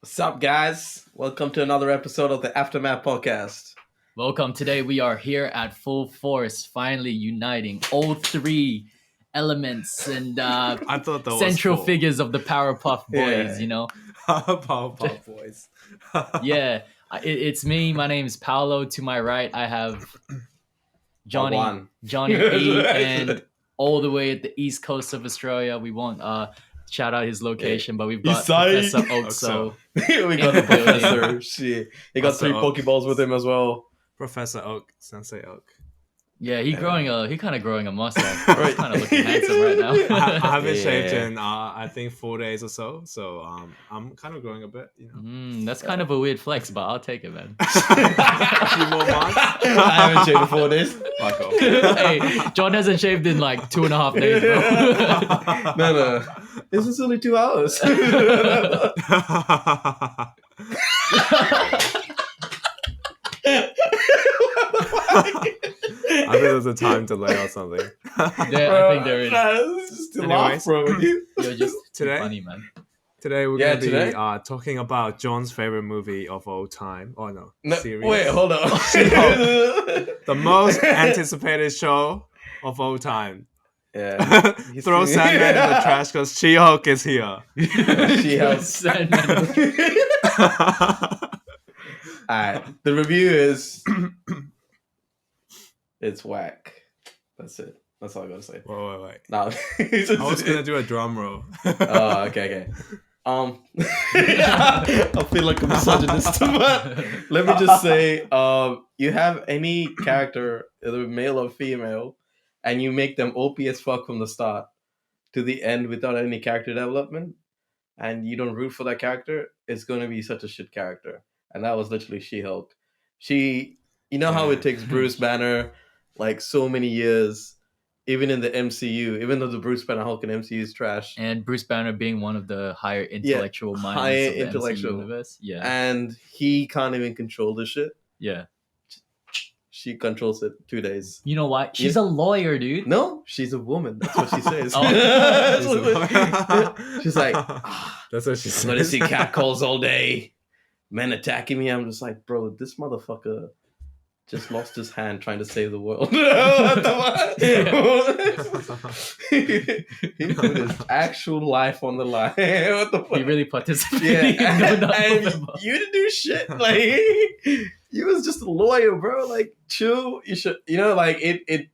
What's up, guys? Welcome to another episode of the Aftermath Podcast. Welcome. Today we are here at full force, finally uniting all three elements and I thought that central was figures of the Powerpuff Boys. Yeah. You know, Powerpuff Boys. yeah. It's me. My name's Paolo. To my right, I have Johnny, One. Johnny E, and all the way at the east coast of Australia. We won't shout out his location, but we've got Eastside. Professor Oakso. We got the professor. Shit. He got Professor 3 Pokeballs with him as well. Professor Oak, Sensei Oak. Yeah, he kind of growing a mustache. Right. He's kind of looking handsome right now. I haven't shaved Yeah. in I think 4 days or so. So I'm kind of growing a bit, you know. That's kind of a weird flex, but I'll take it, man. A few more months. I haven't shaved in 4 days. Fuck off. Hey, John hasn't shaved in like 2.5 days, bro. No. This is only 2 hours. I think there's a time delay or something. Yeah, I think there is. This is still Anyways. off, bro. You're just Today? too funny, man. Today we're Yeah, gonna be today? talking about John's favorite movie of all time. Oh no, No, series. wait, hold on. The most anticipated show of all time. Yeah. Throw Sandman in the trash because She-Hulk is here. She helps. Sandman. Alright, the review is it's whack. That's it. That's all I gotta say. Wait. No, I was gonna do a drum roll. Oh, okay. I feel like a misogynist, but let me just say, you have any character, either male or female, and you make them OP as fuck from the start to the end without any character development, and you don't root for that character, it's gonna be such a shit character. And that was literally She-Hulk. You know how it takes Bruce Banner like so many years, even in the MCU, even though the Bruce Banner Hulk in MCU is trash, And Bruce Banner being one of the higher intellectual minds higher of the intellectual. MCU universe. Yeah. and he can't even control the shit. Yeah. She controls it 2 days. You know why? She's a lawyer, dude. No, she's a woman. That's what she says. Oh. That's what- she's like, That's what she I'm gonna says. see catcalls all day. Men attacking me. I'm just like, bro, this motherfucker just lost his hand trying to save the world. What the fuck? He put his actual life on the line. What the fuck? He really participated. Yeah, in the and November. you didn't do shit. Like you was just a lawyer, bro. Like chill. You should, like it.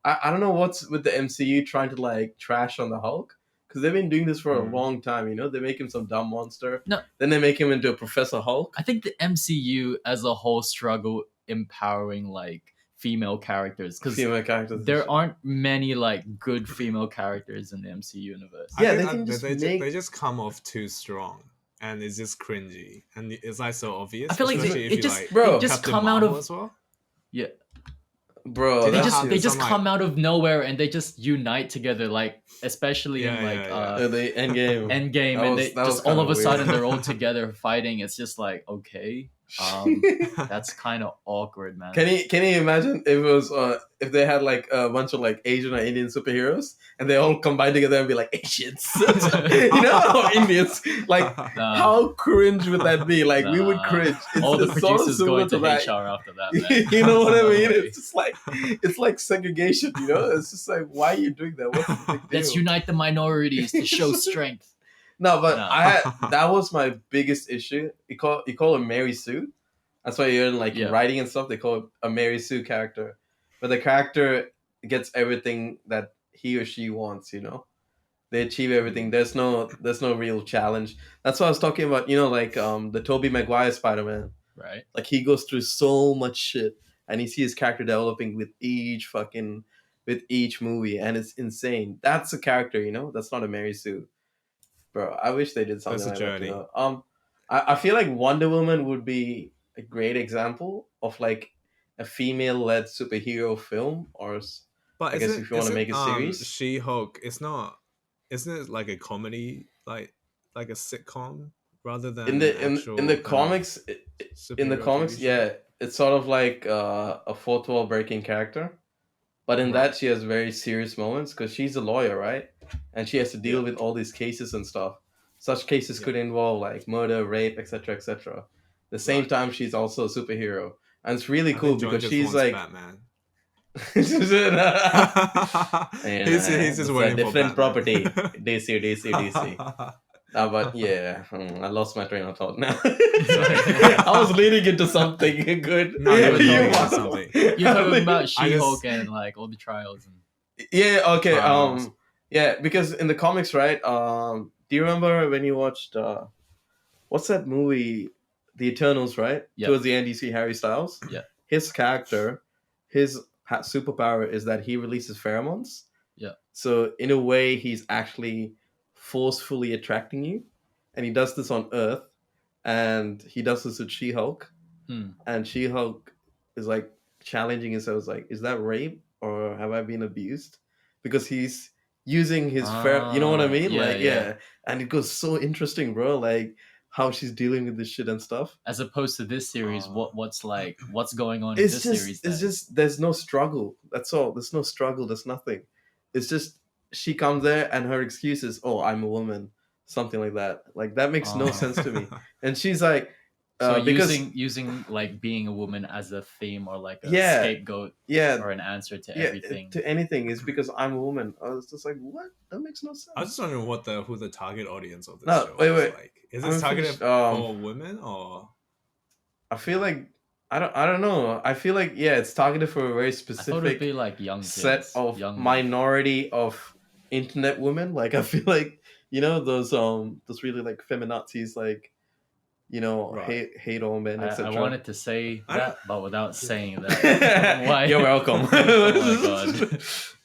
I don't know what's with the MCU trying to like trash on the Hulk, because they've been doing this for a long time. They make him some dumb monster. No. Then they make him into a Professor Hulk. I think the MCU as a whole struggle empowering like female characters because Female characters. there aren't many like good female characters in the MCU universe. Yeah, I they think can that just they make- just come off too strong, and it's just cringy, and it's like so obvious. I feel like especially if it you just like Bro. just Captain come out Marvel of as well. yeah. Bro, Did They that just have they just some, come out of nowhere and they just unite together, like especially in Yeah, like yeah, yeah. the Endgame. Endgame, That and was- they that was just all of kinda a sudden weird. they're all together fighting. It's just like okay, that's kind of awkward, man. Can you imagine if it was if they had like a bunch of like Asian or Indian superheroes and they all combine together and be like Asians, or Indians? Like Nah. how cringe would that be? Like we would Nah. cringe. All the It's sort of producers similar going to that. HR after that, man. You know what I No mean? way. It's just like it's like segregation. It's just like why are you doing that? What's the big deal? Let's unite the minorities to show strength. No, but No. that was my biggest issue. You call him Mary Sue. That's why you're in like Yeah. writing and stuff. They call it a Mary Sue character, but the character gets everything that he or she wants. They achieve everything. There's no real challenge. That's what I was talking about. The Tobey Maguire Spider-Man. Right. Like he goes through so much shit, and you see his character developing with each movie, and it's insane. That's a character. That's not a Mary Sue. Bro, I wish they did something That's a like journey. that. I feel like Wonder Woman would be a great example of like a female-led superhero film, or But I guess if you wanna make a series. She-Hulk, isn't it like a comedy, like a sitcom rather than in the an actual in the kind of comics, in the superhero comics, TV show? yeah, it's sort of like a fourth wall breaking character, but in that she has very serious moments because she's a lawyer, right? And she has to deal with all these cases and stuff. such cases Yeah. could involve like murder, rape, etc., etc. The same Right. time, she's also a superhero, and it's really I cool think John because just she's wants like. Batman. Yeah, he's just it's a waiting for different Batman. property. DC. But yeah, I lost my train of thought now. Sorry. I was leading into something good. No, you were talking about wow. something. You're talking about I She-Hulk just- and like all the trials and Yeah, okay. Trials. Yeah, because in the comics, right? Do you remember when you watched what's that movie, The Eternals, right? Yeah. Towards the end, you see Harry Styles. Yeah. His character, his superpower is that he releases pheromones. Yeah. So in a way, he's actually forcefully attracting you, and he does this on Earth, and he does this with She-Hulk, and She-Hulk is like challenging himself, like, is that rape or have I been abused? Because he's using his you know what I mean? Yeah, Like, yeah. and it goes so interesting, bro. Like how she's dealing with this shit and stuff. as opposed to this series, what's going on in It's this just, series? it's just there's no struggle. That's all. There's no struggle. There's nothing. It's just she comes there and her excuse is, "Oh, I'm a woman," something like that. Like that makes no sense to me. And she's like, So because using like being a woman as a theme or like a Yeah. scapegoat yeah, or an answer to everything. to anything is because I'm a woman. I was just like, what? That makes no sense. I was just wondering who the target audience of this No, show wait, is. wait. Like, is I'm this targeted finished, for women or? I feel like I don't know. I feel like it's targeted for a very I thought it'd specific be like young set kids, of young minority of internet women. Like I feel like those really like feminazis, like Right. hate all men, I etc. wanted to say I don't- that, but without saying that. Why? You're welcome. Oh my god.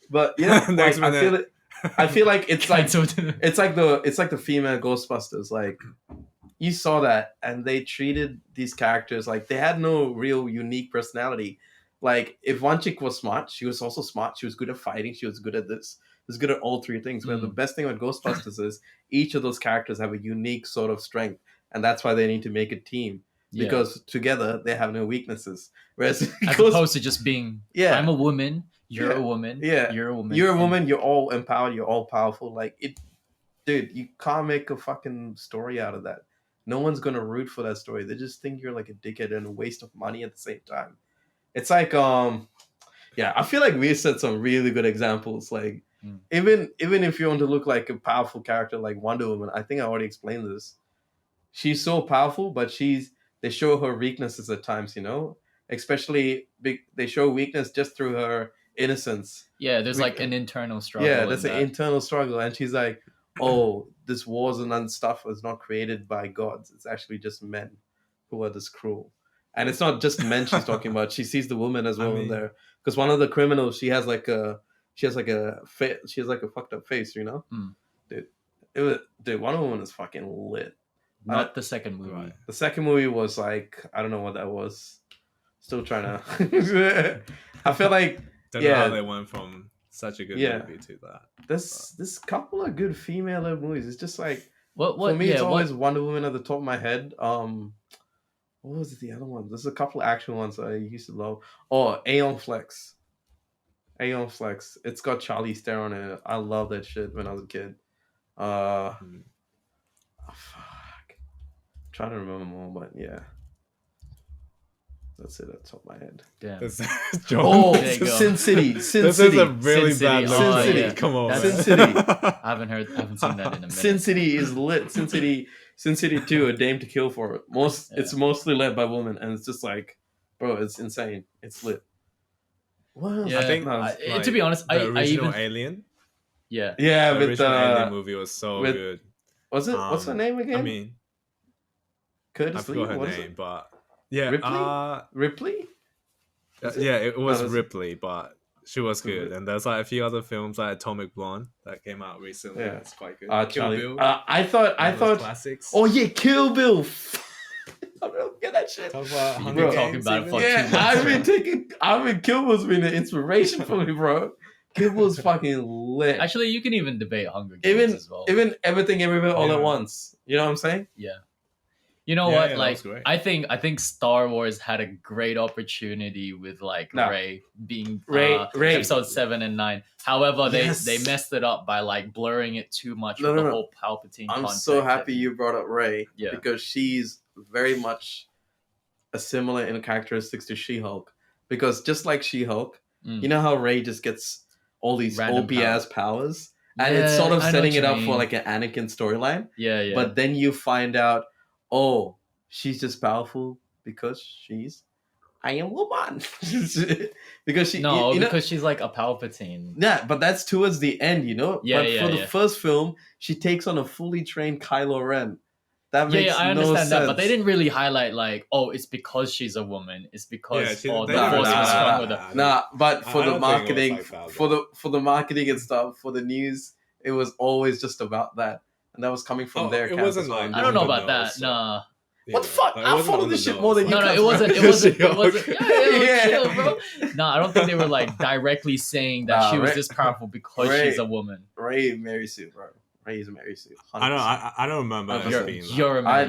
But yeah, Next like, minute. I feel like it's like Cancelled. it's like the female Ghostbusters. Like you saw that, and they treated these characters like they had no real unique personality. Like if one chick was smart, she was also smart. She was good at fighting. She was good at this. She was good at all three things. But the best thing about Ghostbusters is each of those characters have a unique sort of strength, and that's why they need to make a team Yeah. because together they have no weaknesses. Whereas As opposed to just being, I'm a woman, you're Yeah. a woman, Yeah. you're a woman. you're a and- woman, you're all empowered, you're all powerful. Like it, dude, you can't make a fucking story out of that. No one's gonna root for that story. They just think you're like a dickhead and a waste of money at the same time. It's like I feel like we set some really good examples. Like even if you want to look like a powerful character like Wonder Woman, I think I already explained this. She's so powerful, but they show her weaknesses at times, especially they show weakness just through her innocence. Yeah, there's like an internal struggle. Yeah, in that's an that. internal struggle, and she's like, "Oh, this wars and stuff was not created by gods. It's actually just men who are this cruel." And it's not just men she's talking about. She sees the woman as well in there, because one of the criminals, she has like a fucked up face, Dude, Wonder Woman is fucking lit. Not the second movie. Right. The second movie was like, I don't know what that was. Still trying to. I feel like Don't know how they went from such a good movie to that. this couple of good female movies. It's just like What for me, it's yeah, always Wonder Woman at the top of my head. What was the other one? There's a couple of action ones I used to love. Oh, Aeon Flex. It's got Charlize Theron in it. I love that shit when I was a kid. Oh, fuck. I'm trying to remember more, but yeah. That's it at the top of my head. Damn. Oh, There you go. Sin City. This is a really Sin bad City. look. Sin City. Yeah. Come on. That's- Sin City. I haven't seen that in a minute. Sin City is lit. Sin City 2, A Dame to Kill For. It's mostly led by women, and it's just like, bro, it's insane. It's lit. What else? Yeah, I think to be honest, the I original even Alien. yeah. Yeah, The with original Alien movie was so with- good. was it? What's her name again? I mean, Curtis I forgot Lee. her What is name, it? but yeah, Ripley? Ripley? Is it? yeah, it was No, that's- Ripley, but she was good. Ripley. And there's like a few other films like Atomic Blonde that came out recently. Yeah. It's quite good. Kill Charlie. Bill, I one of those thought. classics. Oh yeah, Kill Bill. I don't get that shit. Talk about You've Hunger been Games talking about it even. for Yeah, 2 months. I've been Kill Bill's been an inspiration for me, bro. Kill Bill's fucking lit. Actually, you can even debate Hunger Games as well. Even Everything Everywhere All Yeah. at Once. You know what I'm saying? Yeah. You know Yeah, what? yeah, that Like, was great. I think Star Wars had a great opportunity with like No. Rey being Rey- episode 7 and 9. However, Yes. they messed it up by like blurring it too much No, with no, the no. whole Palpatine. I'm concept so happy thing. you brought up Rey Yeah. because she's very much a similar in characteristics to She-Hulk. Because just like She-Hulk, Mm. you know how Rey just gets all these Random OP ass powers, and Yeah, it's sort of I know setting what it you up for mean. like an Anakin storyline. Yeah, yeah. But then you find out, oh, she's just powerful because she's I am woman. Because she no, you know, because she's like a Palpatine. yeah, but that's towards the end, you know. Yeah, but yeah, for the yeah. first film, she takes on a fully trained Kylo Ren. That Yeah, makes yeah, I no understand that, but sense. they didn't really highlight like, oh, it's because she's a woman. It's because Yeah, the they didn't force really was highlight strong that. with her. Nah, but for I the don't think it was marketing, like that, for the marketing and stuff, for the news, it was always just about that, and that was coming from Oh, their it camp wasn't as well. like- I don't know on the about that. nose, so- Nah. What the fuck? Like, it I wasn't follow on this the shit more than nose. you. No, no, cunts, it wasn't. bro. It wasn't. It Yeah, wasn't. yeah. Chill, bro. No, I don't think they were like directly saying that Nah, she was Rey- this powerful because Rey- she's a woman. Ray Mary Sue, bro. Ray is Mary Sue. 100%. I don't remember it You're, being you're a I,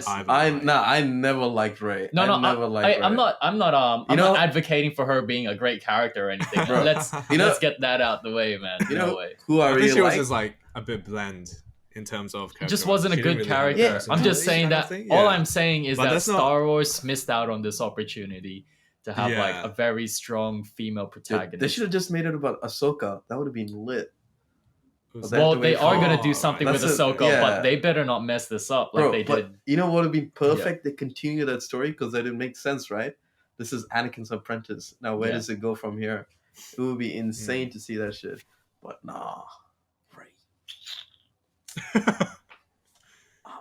man. I never liked Ray. No, no, I never liked Ray. I'm not. I'm not You know- advocating for her being a great character or anything. Bro, let's you know- let's get that out the way, man. You no know way. who I I think really she was like? just like a bit bland in terms of character. It just wasn't a She didn't good really have character. a I'm just personality saying kind of that. thing. All Yeah. I'm saying is But that that's not- Star Wars missed out on this opportunity to have like Yeah. a very strong female Dude, protagonist. they should have just made it about Ahsoka. That would have been lit. It was- Well, Well, have to they wait are for- gonna do something with That's Ahsoka, yeah. but they better not mess this up like Bro, they but did. you know what would have been perfect? They continue that story because that didn't make sense, right? This is Anakin's apprentice. Now, where Yeah. does it go from here? It would be insane to see that shit. But nah. Right.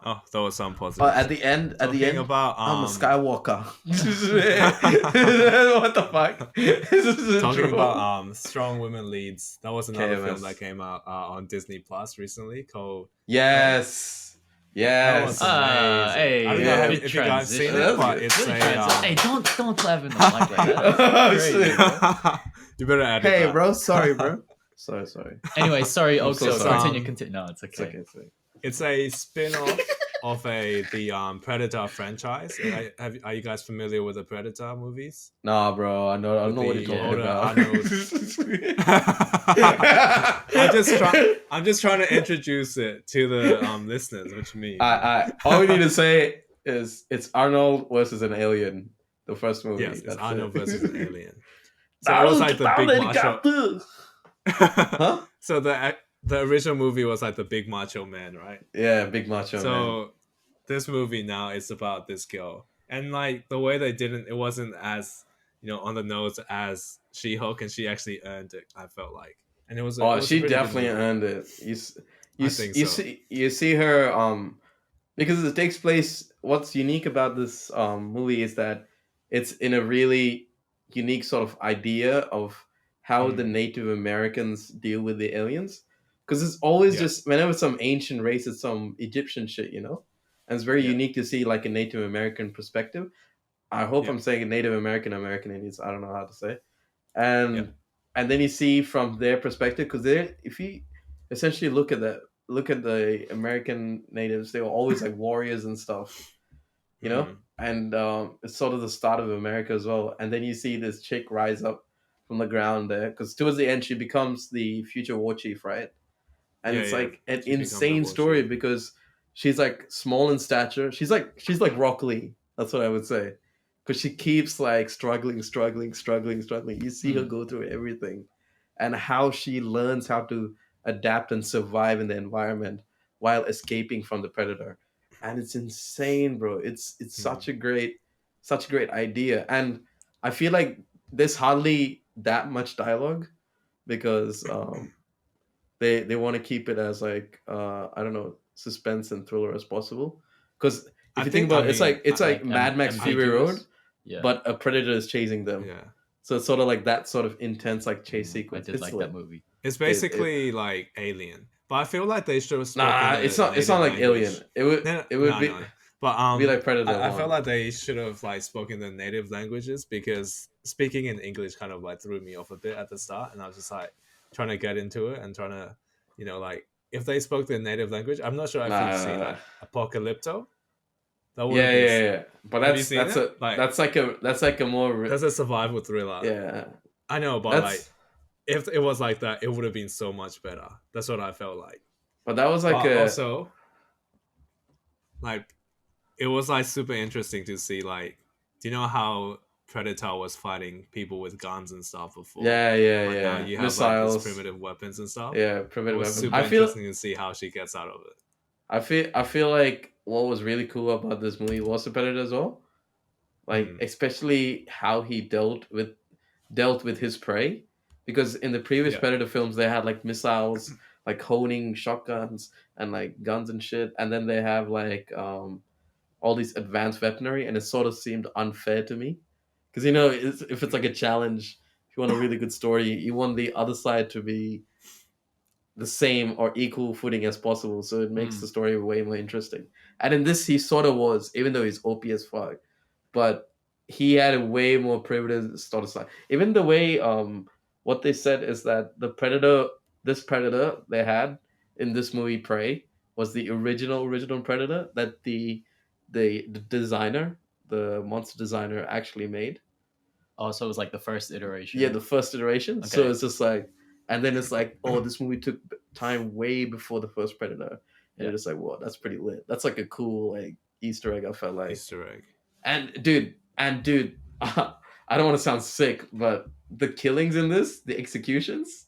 Oh, that was some positive. But at the end, Talking about I'm a um, Skywalker. What the fuck? talking about strong women leads. That was another KMS. film that came out on Disney Plus recently called. Yes. That Yes. was amazing. Hey, I don't yeah. know good if you guys seen transition. it, but it's Good a. transition. Hey, don't clap in the mic like that. Oh, Great, shit. bro. You better edit Hey, that. bro. Sorry, bro. Sorry. Anyway, sorry, I'm so Oxo. sorry. Continue. No, it's It's okay. okay. It's okay. It's a spin-off of the Predator franchise. Are you guys familiar with the Predator movies? Nah, bro. I know what you're The talking older about. I'm just trying to introduce it to the listeners, which means All we need to say is it's Arnold versus an alien. The first movie. yes, it's That's Arnold it. versus an alien. So it was like the big macho. Huh? So the original movie was like the big macho man, right? Yeah, big macho man. So this movie now is about this girl, and like the way they did it wasn't as on the nose as She-Hulk, and she actually earned it. I felt like, and it was. Oh, it was a she pretty good definitely movie. earned it. I think so. You see her because it takes place. What's unique about this movie is that it's in a really unique sort of idea of how the Native Americans deal with the aliens. Because it's always Yeah. just whenever some ancient race, it's some Egyptian shit, and it's very Yeah. unique to see like a Native American perspective. I hope Yeah. I'm saying Native American Indians. I don't know how to say, and then you see from their perspective because if you essentially look at the American natives, they were always like warriors and stuff, and it's sort of the start of America as well. And then you see this chick rise up from the ground there because towards the end she becomes the future war chief, right? And Yeah, it's yeah. like an She becomes insane the war story chief. because she's like small in stature. She's like Rock Lee. That's what I would say. Because she keeps like struggling. You see her go through everything, and how she learns how to adapt and survive in the environment while escaping from the predator. And it's insane, bro. It's such a great idea, and I feel like there's hardly that much dialogue because they want to keep it as like I don't know, suspense and thriller as possible. Because if you think about it, it's like Mad Max Fury Road, Yeah. but a predator is chasing them. Yeah. So it's sort of like that sort of intense like chase I sequence. did It's like lit. that movie. It's basically like Alien, but I feel like they should have. Nah, it's not like Alien. It would be But be like Predator. I 1. felt like they should have like spoken the native languages because speaking in English kind of like threw me off a bit at the start, and I was just like trying to get into it and trying to, like if they spoke their native language. I'm not sure if you've seen like Apocalypto, That would Yeah, have been yeah, sick. yeah. But Have you seen that's it? a Like- that's like a more That's a survival thriller. yeah. I know, but like That's if it was like that, it would have been so much better. That's what I felt like. but that was like But a also, like, it was like super interesting to see. Like, do you know how Predator was fighting people with guns and stuff before? yeah, yeah, But now yeah. you have like Missiles. these primitive weapons and stuff. Yeah, It primitive was weapons. super interesting to see how she gets out of it. I feel like what was really cool about this movie was the Predator as well. Like especially how he dealt with his prey. Because in the previous Yeah. Predator films they had like missiles, like honing shotguns and like guns and shit. And then they have like all these advanced weaponry, and it sort of seemed unfair to me. Because if it's like a challenge, if you want a really good story, you want the other side to be the same or equal footing as possible, so it makes the story way more interesting. And in this, he sort of was, even though he's OP as fuck, but he had a way more primitive sort of side. Even the way, what they said is that this predator they had in this movie, Prey, was the original predator that the designer, the monster designer, actually made. Oh, so it was like the first iteration. Yeah, the first iteration. Okay. So it's just like, and then it's like, oh, this movie took time way before the first Predator. And Yeah. you're just like, whoa, that's pretty lit. That's like a cool like Easter egg. I felt like. Easter egg. And dude, I don't want to sound sick, but the killings in this, the executions,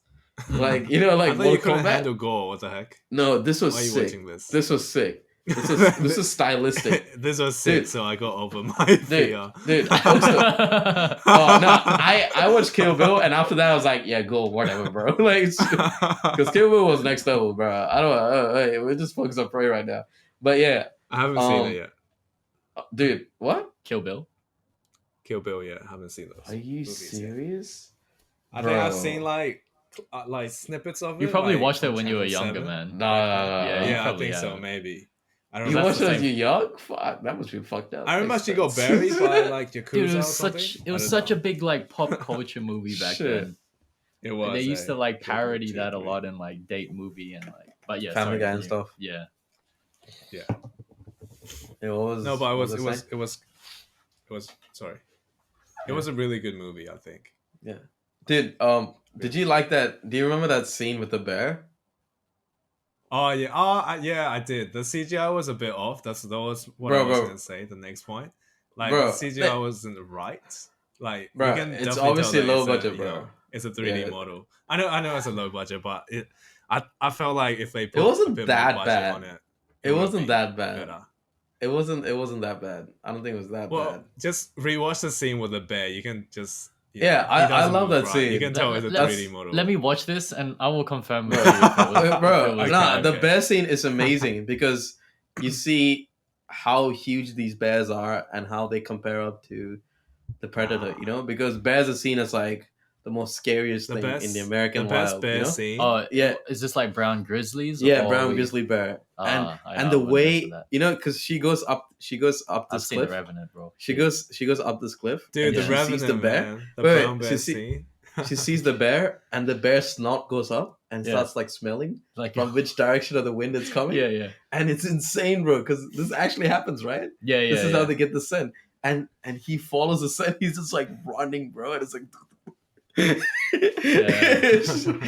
like I like thought you Mortal couldn't Kombat. handle gore. What the heck? No, this was Why are you sick. watching this? This was sick. This is stylistic. This was sick, Dude. so I got over my fear. Dude, oh no, I watched Kill Bill, and after that I was like, yeah, go whatever, bro. Like, because Kill Bill was next level, bro. I don't. Hey, we're just focused on Prey right now. But yeah, I haven't seen it yet. dude, what? Kill Bill. Kill Bill, yeah, I haven't seen those. Are you movies yet. serious? I think I've Bro. seen like snippets of it. You probably like, watched it on when you were Channel younger, 7. man. No. Yeah, you Yeah, I probably think so. have. Maybe. I don't You know. that's watched the it as same. you young? Fuck, that must be fucked up. I remember Makes she got sense. buried by like Yakuza Dude, it or was something. it was such a big like pop culture movie back Shit. then. It was. And they used to like Good parody movie, that a good lot in like date movie and like. But yeah, Family sorry, Guy and continue. stuff. Yeah. Yeah. Yeah, what was, No, but what it I was. Sorry. It was a really good movie, I think. saying? Dude, did you like that? Do you remember that scene with the bear? Oh yeah, yeah, I did. The CGI was a bit off. That was what Bro, I was bro. gonna say. The next point, like Bro, the CGI wasn't right. Like, Bro, you can it's definitely obviously tell that low it's a, budget, you bro. know, it's a 3D Yeah. model. I know it's a low budget, but I felt like if they put wasn't a bit that more budget bad. on it, It would wasn't be that bad. better. It wasn't that bad. I don't think it was that Well, bad. just rewatch the scene with the bear. You can just Yeah, he I doesn't love move that scene. You can tell it's a Let's- 3D model. Let me watch this and I will confirm with Bro, you if it was, if it bro, was nah, bad. the okay. bear scene is amazing because you see how huge these bears are and how they compare up to the predator. You know, because bears are seen as like the most scariest The thing best in the American the best wild. bear you know? scene. Oh Yeah. Is this like brown grizzlies? Yeah, or brown we- grizzly bear, and I the wouldn't mess way with that. because she goes up I've this seen The cliff. Revenant, bro. She goes up this cliff. Dude, and the Yeah. she Revenant, sees the bear. man. The Wait, brown bear she scene. She sees the bear, and the bear's snot goes up and Yeah. starts like smelling Like from which direction of the wind it's coming. yeah. And it's insane, bro, because this actually happens, right? Yeah. This is how they get the scent. And he follows the scent. He's just like running, bro, and it's like.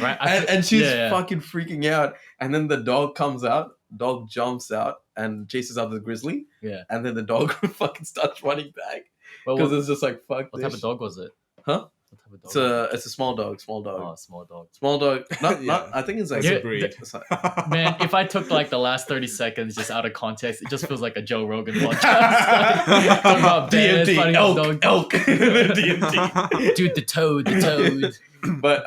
Right, and she's yeah. fucking freaking out. And then the dog comes out. Dog jumps out and chases out the grizzly. Yeah. And then the dog fucking starts running back Well, because it's just like fuck. what this type of dog was it? Huh? What type of dog? It's a small dog. Small dog. Oh, small dog. Small dog. Not. Yeah. I think it's like. It's Yeah, a breed. it's like- Man, if I took like the last 30 seconds just out of context, it just feels like a Joe Rogan podcast. Talking about bears DMT, fighting elk, dogs. elk, DMT. Dude, the toad. But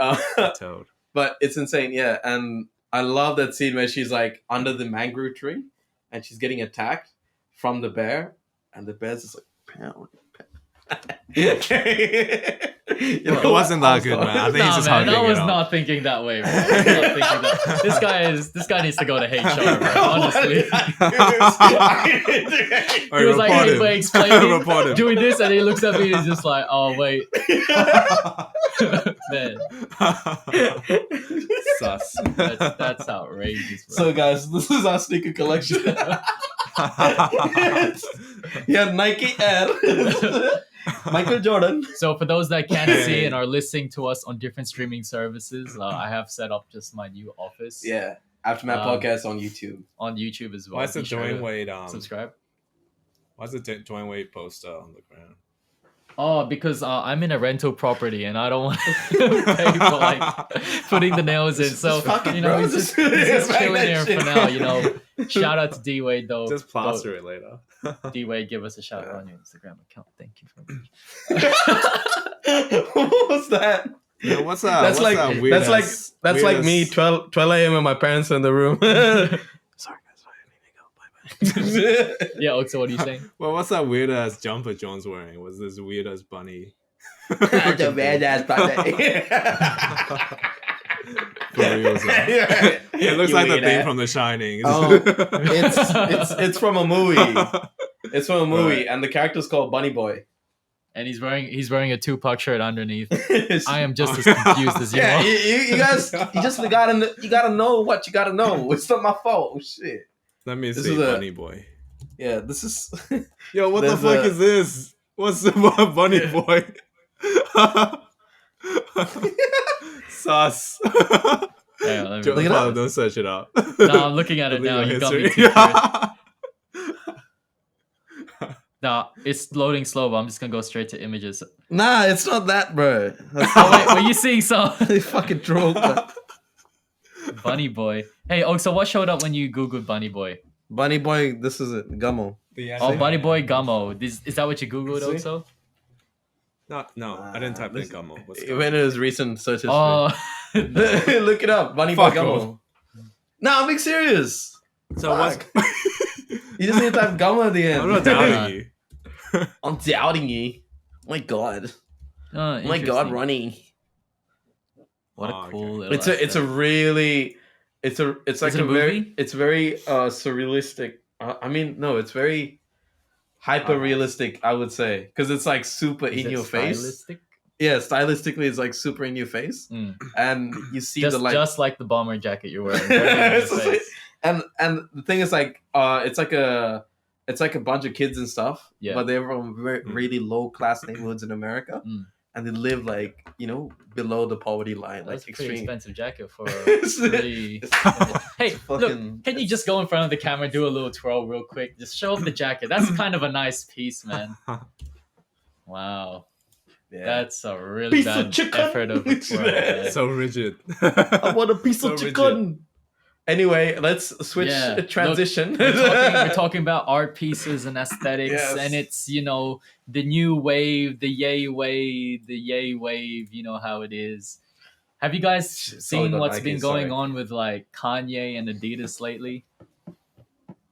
but it's insane, yeah. And I love that scene where she's like under the mangrove tree, and she's getting attacked from the bear, and the bear's just like pound. It wasn't that good, man. I think he's Nah, just man, hugging I was it up. not thinking that way, bro. I was not thinking that. This guy needs to go to HR, bro. Honestly. Or He was like, report hey, him. wait, explaining, Report him. doing this, and he looks at me and he's just like, oh, wait. Man, Sus. that's outrageous, bro. So guys, this is our sneaker collection. Yeah, Nike Air. Michael Jordan. So for those that can't Hey. see and are listening to us on different streaming services, I have set up just my new office Yeah, Aftermath podcast on YouTube. on YouTube as well. Why is the Be sure Dwayne to Wade subscribe? Why is the Dwayne Wade poster on the ground? Oh, because I'm in a rental property and I don't want to pay for like putting the nails in. So Just fuck it, you know, bro. he's Just- just just chilling bang here that for shit. now. You know, shout out to D Wade though. Just plaster it later. D Wade, give us a shout out Yeah. on your Instagram account. Thank you very much. What was that? Yeah, what's that? That's what's like that weird that's like ass- that's weird like me ass- 12 a.m. and my parents in the room. Sorry guys, I need to go. Bye bye. Yeah, Oxa, what are you saying? Well, what's that weird ass jumper John's wearing? Was this weird ass bunny? That's a bad ass For real, sir. It looks like the thing from The Shining. Oh, it's from a movie. It's from a movie, Right. and the character's called Bunny Boy. And he's wearing a Tupac shirt underneath. I am just as confused as you Yeah, are. you guys, you just gotta know what you gotta know. It's not my fault. Oh, shit. Let me This see, is a- Bunny Boy. Yeah, this is. Yo, what the There's fuck a- is this? What's the Bunny Yeah. Boy? Sus. Yeah, let me Joe, Look it up. don't search it up. No, I'm looking at it now. You got me too curious. No, it's loading slow, but I'm just gonna go straight to images. Nah, it's not that, bro. Oh wait, were you seeing some They fucking troll. Bunny Boy? Hey, oh, so what showed up when you googled Bunny Boy? Bunny Boy, this is it. Gummo. Oh, Bunny Boy Gummo. Is that what you googled See? also? No, I didn't type in This- Gummo. What's It went in his recent search history. Oh, Look it up. Bunny Fuck Boy Gummo. Nah, I'm being serious. So what's... Fuck. You just need to type Gummo at the end. I'm not doubting you. I'm doubting you. My God. oh, My God, interesting. Ronnie. What Oh, a okay. cool little. It's a aesthetic. really it's like Is it a a very movie? it's very surrealistic. I mean, no, it's very hyper realistic. I would say because it's like super Is in it your face. stylistic? Yeah, stylistically, it's like super in your face, Mm. and you see Just, the like. just like the bomber jacket you're wearing. Very in your face. and the thing is like it's like a bunch of kids and stuff, Yeah. but they're from really low class neighborhoods in America, Mm. and they live like below the poverty line, That's like a pretty extreme. expensive jacket for It's- a really. Hey, look! fucking- Can you just go in front of the camera, do a little twirl real quick, just show off the jacket? That's kind of a nice piece, man. Wow, Yeah. that's a really Piece of bad chicken. effort of a twirl. man. So rigid. I want a piece So of rigid. chicken. Anyway, let's switch Yeah, look, transition. we're talking about art pieces and aesthetics, Yes. and it's the new wave, the yay wave. You know how it is. Have you guys It's all seen about what's Nike, been going sorry. on with like Kanye and Adidas lately?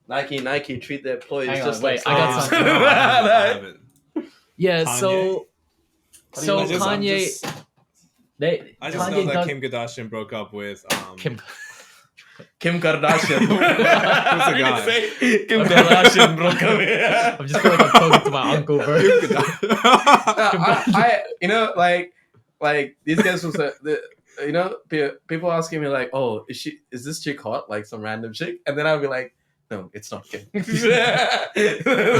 Nike treat their employees Hang on, just wait, like I got slaves. something. No, I haven't. Yeah, Kanye? so I just- I'm Kanye, just- they I just Kanye know that does- Kim Kardashian broke up with Kim. Kim Kardashian. Who's the guy? Say Kim Okay. Kardashian broke up. I'm just feeling like I'm talking to my uncle, bro. I like these guys was people asking me like, oh, is this chick hot, like some random chick, and then I'll be like, no, it's not Kim. It's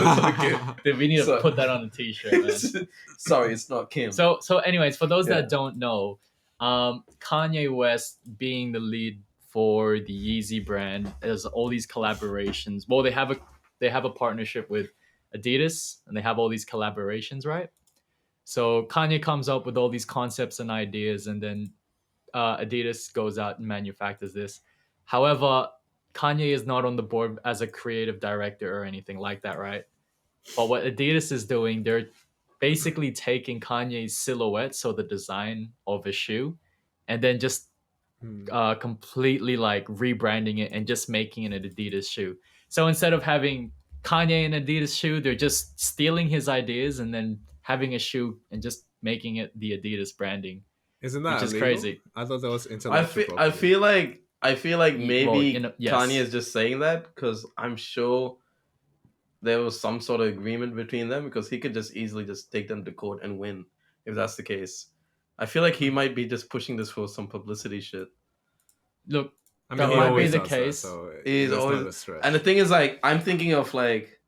not Kim. Dude, we need to So- put that on a t-shirt, man. Sorry, it's not Kim. So anyways, for those Yeah. that don't know, Kanye West being the lead for the Yeezy brand has all these collaborations. Well, they have a partnership with Adidas, and they have all these collaborations, right? So Kanye comes up with all these concepts and ideas, and then Adidas goes out and manufactures this. However, Kanye is not on the board as a creative director or anything like that, right? But what Adidas is doing, they're basically taking Kanye's silhouette, so the design of a shoe, and then just completely like rebranding it and just making it an Adidas shoe. So instead of having Kanye an Adidas shoe, they're just stealing his ideas and then having a shoe and just making it the Adidas branding. Isn't that Which is illegal? crazy. I thought that was I intellectual feel property. maybe Yes. Kanye is just saying that because I'm sure there was some sort of agreement between them, because he could just easily just take them to court and win if that's the case. I feel like he might be just pushing this for some publicity shit. Look, I That mean, he might be always the does case. That, so He's that's always- not a stretch. And the thing is, like, I'm thinking of like,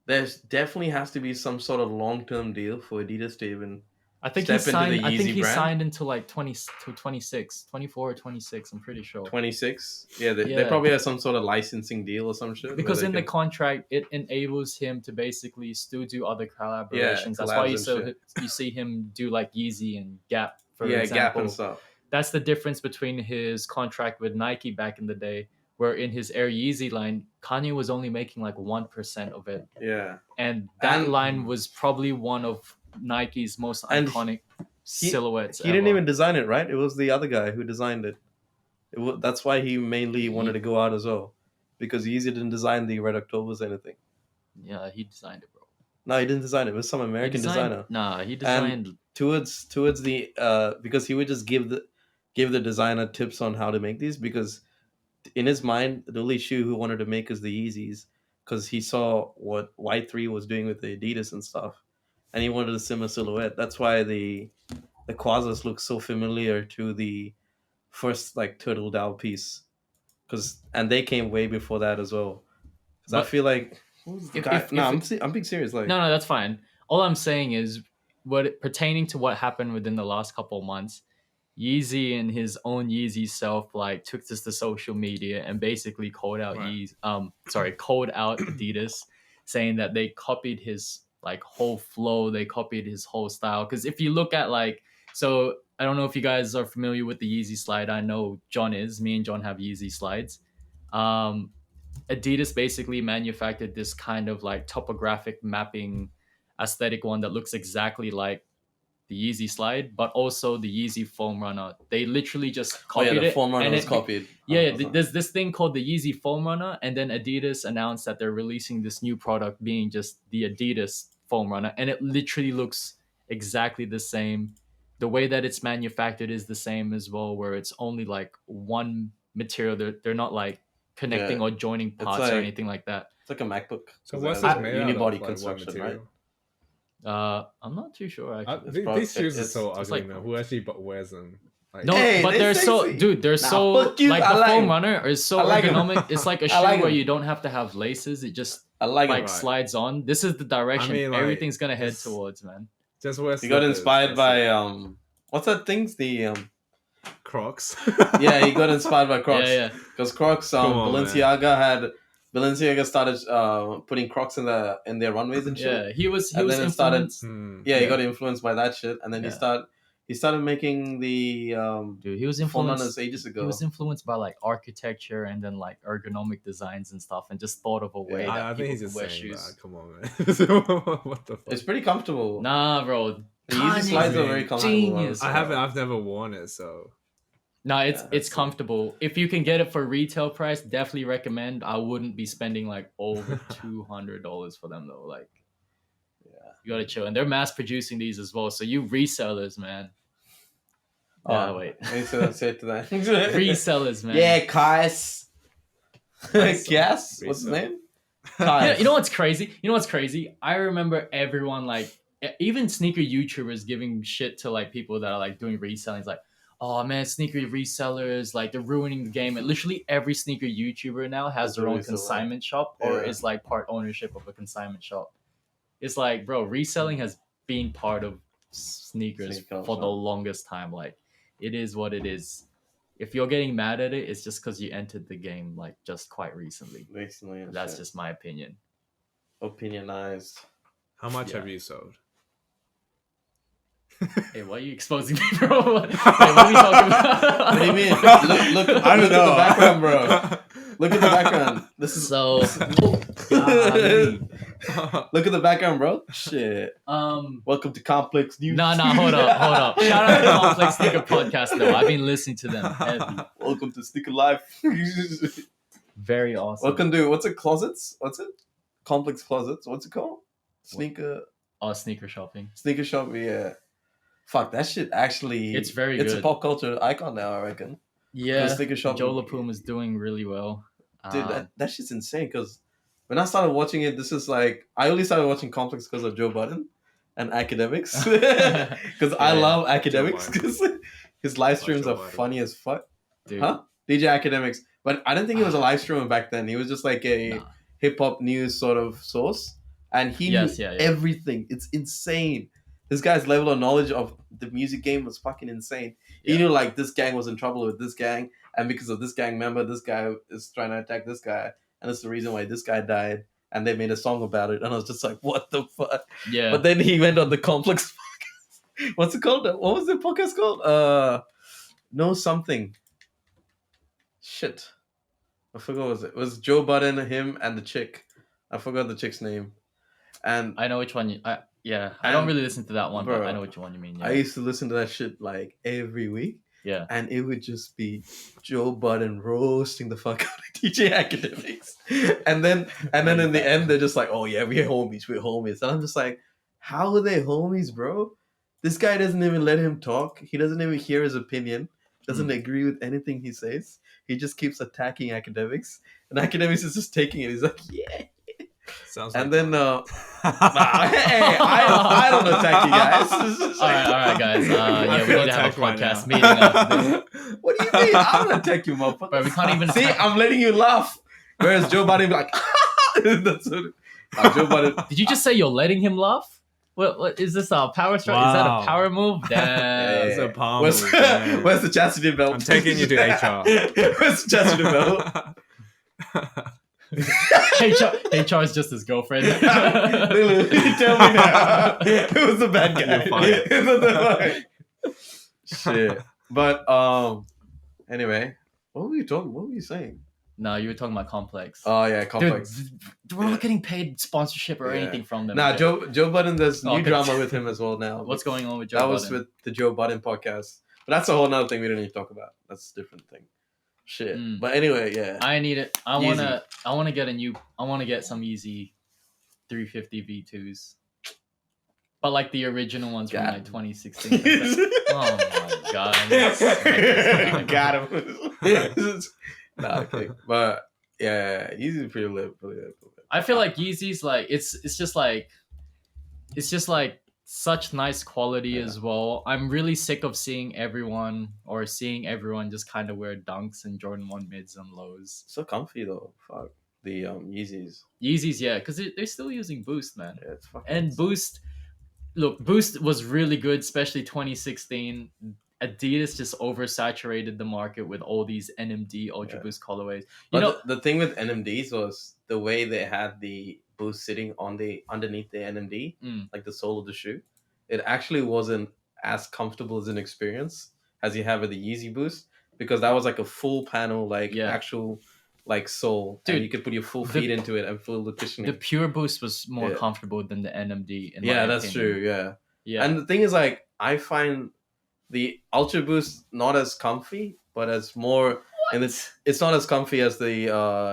there's definitely has to be some sort of long-term deal for Adidas to even. I think Step he into the signed. I think Yeezy he brand? signed until like 26, 24 or 26. I'm pretty sure. 26. Yeah, they Yeah. probably have some sort of licensing deal or some shit. Because where in they the contract, it enables him to basically still do other collaborations. Yeah, That's why collabs and you see him do like Yeezy and Gap, for Gap example. and stuff. That's the difference between his contract with Nike back in the day, where in his Air Yeezy line, Kanye was only making like 1% of it. Yeah, And that And- line was probably one of Nike's most And iconic silhouettes he didn't ever. even design it, right? It was the other guy who designed it. That's why he mainly wanted to go out as well, because Yeezy didn't design the Red Octobers or anything. Yeah, he designed it, bro. No, he didn't design it. It was some He American designed- designer. Nah, he designed. Towards the because he would just give the designer tips on how to make these, because in his mind the only shoe he wanted to make is the Yeezys, because he saw what Y3 was doing with the Adidas and stuff, and he wanted a similar silhouette. That's why the Quasas look so familiar to the first like Turtle Dow piece, and they came way before that as well. Because I But feel like who's the if- guy? if- No, if I'm being serious. Like No, that's fine. All I'm saying is, pertaining to what happened within the last couple of months, Yeezy and his own Yeezy self like took this to social media and basically called out Right. called out Adidas, saying that they copied his like whole flow, they copied his whole style. Because if you look at like, so I don't know if you guys are familiar with the Yeezy slide. I know John is. Me and John have Yeezy slides. Adidas basically manufactured this kind of like topographic mapping aesthetic one that looks exactly like the Yeezy slide, but also the Yeezy foam runner. They literally just copied the it. foam runner and was copied. Yeah, 100%. there's this thing called the Yeezy foam runner, and then Adidas announced that they're releasing this new product being just the Adidas foam runner, and it literally looks exactly the same. The way that it's manufactured is the same as well, where it's only like one material. They're not like connecting Yeah. or joining parts or like- anything like that. It's like a MacBook. So 'cause what's it this has made a out of? unibody Like, what construction, right? material? I'm not too sure actually. It's These shoes are it's- so it's ugly, like- man. Who actually wears them? Like, No, Hey, but they they're so, sexy. dude. They're Nah, so fuck you, like I the like foam 'em. runner is so I like 'em. ergonomic. It's like a shoe I like where 'em. you don't have to have laces. It just I like like it. Right. slides on. This is the direction I mean, like, everything's gonna head it's- towards, man. just wear. He got slippers, inspired that's by it. what's that things? The Crocs. yeah, he got inspired by Crocs. Yeah, yeah. Because Crocs, Come on, Balenciaga started putting Crocs in their runways and shit. Yeah, he was And then it started- influenced. Yeah, he Yeah. got influenced by that shit, and then Yeah. he started making the Dude, he was phone runners influenced. ages ago. He was influenced by like architecture and then like ergonomic designs and stuff, and just thought of a way Yeah, that I think he's people just could wear saying shoes. that. Come on, man. What the fuck? It's pretty comfortable. Nah, bro. The Yeezy Kanye's slides are a very comfortable. genius. I haven't. I've never worn it, so No, it's Yeah, it's that's- comfortable. If you can get it for retail price, definitely recommend. I wouldn't be spending like over $200 for them though. Like, Yeah. you gotta chill, and they're mass producing these as well. So you resellers, man. Oh, Wait. I need to say it to that. Resellers, man. Yeah, Kais. Yes. What's his Resell. name? You know what's crazy? You know what's crazy? I remember everyone like even sneaker YouTubers giving shit to like people that are like doing reselling. It's like, oh man, sneaker resellers, like they're ruining the game. And literally every sneaker YouTuber now has Is their a own reseller. consignment shop or Yeah. is like part ownership of a consignment shop. It's like, bro, reselling has been part of sneakers Sneaker for the shop. longest time. Like, it is what it is. If you're getting mad at it, it's just because you entered the game like just quite recently. Recently, and That's shit. just my opinion. Opinionized. how much Yeah. have you sold? Hey, why are you exposing me, bro? What are we talking about? What do you mean? Look I don't at know. the background, bro. Look at the background. This is So, Golly. Look at the background, bro. Shit. Welcome to Complex News. no, hold up. Shout out to Complex Sneaker Podcast, though. I've been listening to them heavy. Welcome to Sneaker Life. Very awesome. Welcome to what's it? Closets? What's it? Complex Closets. What's it called? Sneaker Sneaker shopping. shop. Yeah. Fuck that shit. Actually, It's very It's good. a pop culture icon now. I reckon. Yeah, Sneaker shop. Joe LaPume is doing really well. Dude, that shit's insane. Because when I started watching it, this is like I only started watching Complex because of Joe Budden and academics. Because I Yeah. love academics. Joe Because his live streams Joe are Budden. funny as fuck. Dude, Huh? DJ Academics. But I don't think he was a live streamer back then. He was just like a Nah. hip hop news sort of source, and he Yes, knew yeah. everything. It's insane. This guy's level of knowledge of the music game was fucking insane. He Yeah. knew like this gang was in trouble with this gang, and because of this gang member, this guy is trying to attack this guy, and that's the reason why this guy died. And they made a song about it, and I was just like, "What the fuck?" Yeah. But then he went on the Complex podcast. What's it called? What was the podcast called? No something. Shit. I forgot what was it. It was Joe Budden, him, and the chick. I forgot the chick's name. And I know which one I don't And- really listen to that one, but bro, I know which one you mean. Yeah. I used to listen to that shit like every week. yeah. And it would just be Joe Budden roasting the fuck out of DJ Academics. And then in the end they're just like, oh yeah, we're homies. And I'm just like, how are they homies, bro? This guy doesn't even let him talk. He doesn't even hear his opinion. Doesn't agree with anything he says. He just keeps attacking Academics. And Academics is just taking it. He's like, yeah. Sounds And like then hey, I don't attack you guys. It's just All like- right, guys. I We feel need to have a attacked right podcast now. meeting after this. What do you mean? I don't attack you, motherfucker. But we can't even See, attack- I'm letting you laugh. Whereas Joe Budden be like, that's what Joe Budden. Did you just say you're letting him laugh? What is this a power strike? Is that Wow. a power move? Damn. It's a palm Where's, move, man. where's the chastity belt? I'm taking you to HR. Where's the chastity belt? HR is just his girlfriend. Lulu, you tell me now. It was a bad guy. You're fired. It was a fine. Shit. But anyway, what were you saying? No, you were talking about Complex. Oh yeah, Complex. Dude, we're not getting paid sponsorship or Yeah. anything from them. Nah, Okay. Joe Budden. There's Oh, new okay. drama with him as well now. What's going on with Joe That was Budden? with the Joe Budden podcast, but that's a whole nother thing we don't need to talk about. That's a different thing. Shit. Mm. But anyway, yeah. I need it. I Yeezy. wanna get some Yeezy 350 V2s. But like the original ones from God. like 2016. Oh my god. Got him. Nah, okay. But yeah, Yeezy's pretty lit. I feel like Yeezy's like it's just like such nice quality Yeah. as well. I'm really sick of seeing everyone just kind of wear dunks and Jordan 1 mids and lows. So comfy though. Fuck the Yeezys. Yeezys, yeah, because they're still using Boost, man. Yeah, it's fucking. And Boost was really good, especially 2016. Adidas just oversaturated the market with all these NMD Ultra Yeah. Boost colorways. You But know, the thing with NMDs was the way they had the Boost sitting on the underneath the NMD, Mm. like the sole of the shoe. It actually wasn't as comfortable as an experience as you have with the Yeezy Boost, because that was like a full panel, like Yeah. actual like sole, Dude, and you could put your full the- feet into it and feel the cushioning. the Pure Boost was more Yeah. comfortable than the NMD. In Yeah, my that's opinion. true. Yeah. Yeah, And the thing is, like, I find the Ultra Boost not as comfy, but as more, and it's not as comfy as the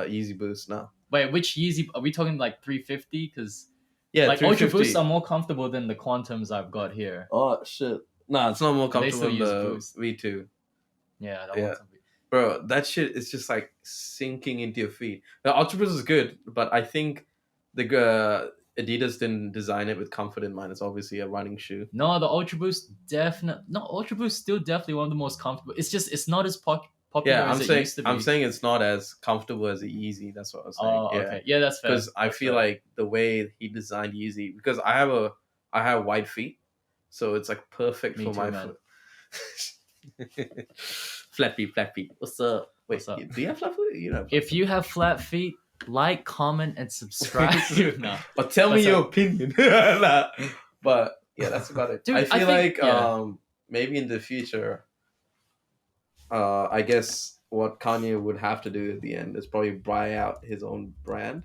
Yeezy Boost now. wait, which Yeezy are we talking? Like 350? Because Yeah, like Ultra 350. Boosts are more comfortable than the Quantums I've got here. Oh shit! Nah, it's not more They comfortable still than use the Boost. V2, Yeah, that Yeah. one's bro. That shit is just like sinking into your feet. The Ultra Boost is good, but I think the Adidas didn't design it with comfort in mind. It's obviously a running shoe. No, the Ultra Boost Ultra Boost still definitely one of the most comfortable. It's not as popular Yeah, as I'm it saying used to be. I'm saying it's not as comfortable as the Yeezy. That's what I was saying. Oh, yeah. okay. Yeah, that's fair. Because I That's feel fair. like the way he designed Yeezy, because I have wide feet, so it's like perfect Me for too, my man. foot. Flat feet. What's up? Wait, What's up? do you have flat foot? You know. If you have flat feet, like, comment, and subscribe. No. But tell me What's your up? opinion. Nah. But yeah, that's about it. Dude, I I feel think- like yeah. maybe in the future, I guess what Kanye would have to do at the end is probably buy out his own brand,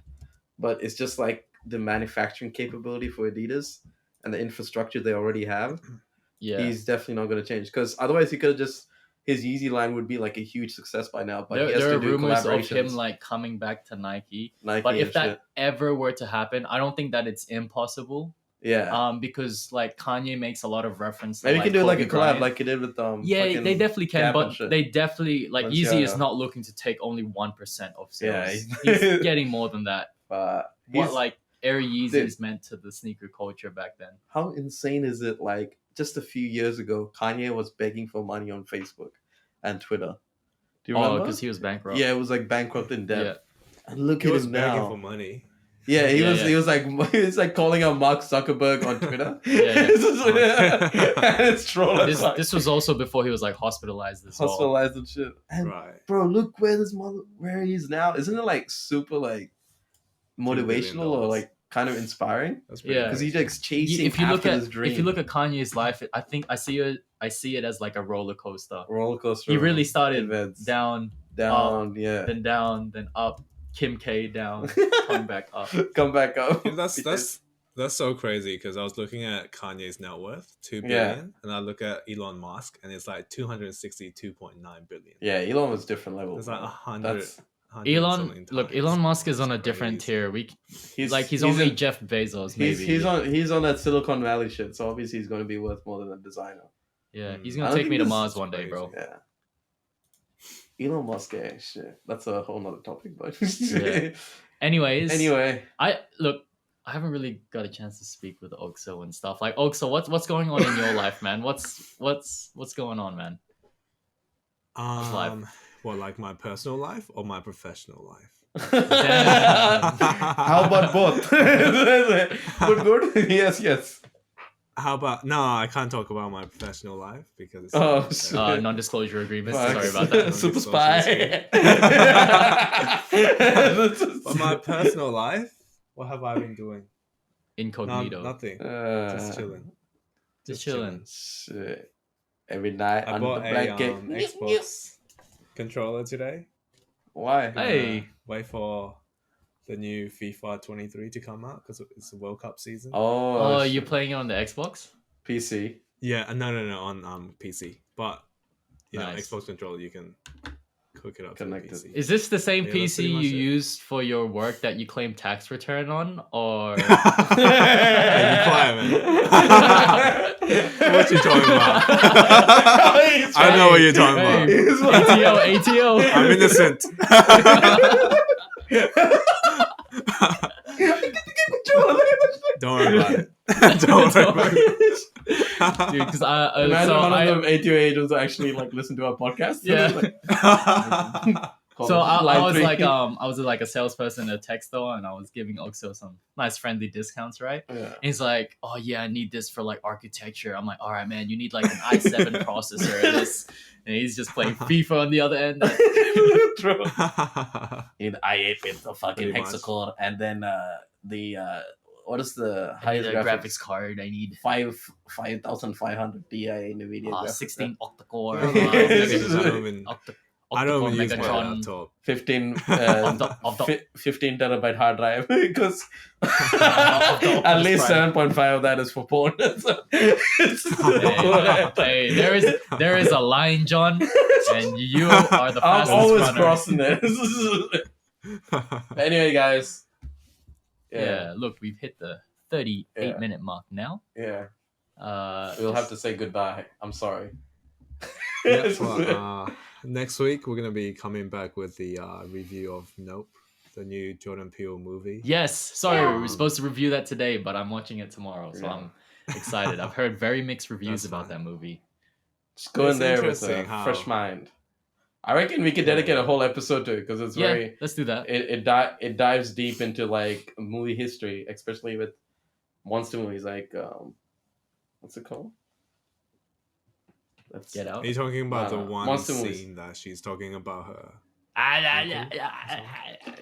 but it's just like the manufacturing capability for Adidas and the infrastructure they already have. Yeah. He's definitely not going to change, because otherwise he could have just, his Yeezy line would be like a huge success by now. But he has there to are do rumors of collaborations. him like coming back to Nike. Nike But if and that shit. ever were to happen, I don't think that it's impossible. Yeah, Because like Kanye makes a lot of reference. To, maybe you can do like a Kobe collab Bryant. like he did with Yeah, fucking they definitely can, Gap and but shit. they definitely like Yeezy is Balenciaga. not looking to take only 1% of Yeah, sales. he's- He's getting more than that. But What he's- like Air Yeezys Dude. meant to the sneaker culture back then. how insane is it? Like just a few years ago, Kanye was begging for money on Facebook and Twitter Do you Oh, remember? because he was bankrupt. Yeah, it was like bankrupt in debt. Yeah. And look He at was him begging now. for money. Yeah, he Yeah, was. yeah. He was like calling out Mark Zuckerberg on Twitter. Yeah, And it's troll as fuck. This was also before he was like hospitalized as well. Hospitalized and shit. And Right. bro, look where he is now. Isn't it like super like motivational or $2 billion. like kind of inspiring? That's pretty Yeah. Because he's crazy. like chasing If you look after at his dream. if you look at Kanye's life, I think I see it as like a roller coaster. roller coaster, He really started events. down, down, yeah, down, then up. Kim K down, coming back up. come back up. Yeah, that's so crazy because I was looking at Kanye's net worth, 2 billion, Yeah. and I look at Elon Musk and it's like 262.9 billion. Yeah, Elon was different level. It's like bro. 100. That's 100 and Elon, something look, times. Elon Musk is on a It's different crazy. tier. He's only in- Jeff Bezos, maybe. he's on that Silicon Valley shit, so obviously he's going to be worth more than a designer. Yeah, he's I gonna don't take me think to this Mars is one day, crazy. bro. Yeah. Elon Musk, shit. That's a whole nother topic, but Yeah. Anyways, anyway, I haven't really got a chance to speak with Oxo and stuff. Like Oxo, what's going on in your life, man? What's going on, man? life? What, like my personal life or my professional life? how about both? But good. Yes. How about no? I can't talk about my professional life because it's Oh, shit. Non-disclosure agreement. Fuck. Sorry about that. Super Social spy. But my personal life, what have I been doing? Incognito. Nothing. Just chilling. Just chilling. Shit. Every night I under the bought a blanket. Xbox controller today. Why? Hey. Wait for the new FIFA 23 to come out because it's the World Cup season. Oh, You're playing it on the Xbox? PC. Yeah, no, on PC. But you know, Nice. Xbox controller you can hook it up Connect to it. the PC. Is this the same Yeah, that's PC pretty you much it. used for your work that you claim tax return on, or? Hey, be quiet, man. What you talking about? I know what you're talking about. He's like- ATO. I'm innocent. Don't worry about it. Don't worry about it. Dude, because Imagine one of them ATO agents actually like listen to our podcast. Yeah. Call So us I line was 3. I was like a salesperson at a tech store, and I was giving Oxo some nice friendly discounts, right? Yeah. And he's like, "Oh yeah, I need this for like architecture." I'm like, "All right, man, you need like an i7 processor." And this, and he's just playing FIFA on the other end. True. In i8 with the fucking Pretty much. hexacore, and then the what is the I need highest a graphics card. I need 5500 Ti NVIDIA graphics 16 octa-core. I don't even use my Megatron. laptop. 15 of the- 15 terabyte hard drive because Of the at least Prime. 7.5 of that is for porn. So Hey, there is a line, John, and you are the I'm fastest always runner. crossing it. Anyway, guys. Yeah, look, we've hit the 38 Yeah. minute mark now. Yeah. We'll have to say goodbye. I'm sorry. Yeah, well, next week we're gonna be coming back with the review of Nope, the new Jordan Peele movie. Yes, sorry, we were supposed to review that today, but I'm watching it tomorrow, so Yeah. I'm excited. I've heard very mixed reviews That's about fine. that movie. Just go in It's there with a interesting how- fresh mind. I reckon we could dedicate a whole episode to it because it's Yeah, very let's do that. it dives deep into like movie history, especially with monster movies like what's it called? Let's Get Out. Are you talking about the No, one monster scene movies. that she's talking about her?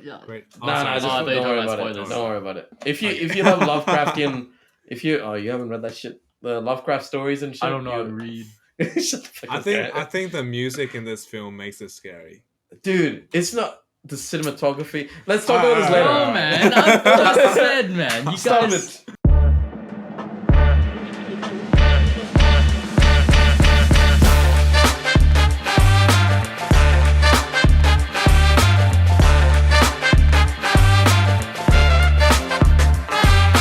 No, Wait, No, just Oh, they don't talk worry about about it. spoilers. Don't worry about it. If you love Lovecraftian, you haven't read that shit, the Lovecraft stories and shit. I don't know how to you- read. Shut the fuck I up, think guy. I think the music in this film makes it scary. Dude, it's not the cinematography. Let's talk about this later. No, man, I just said, man, you Stop guys. it.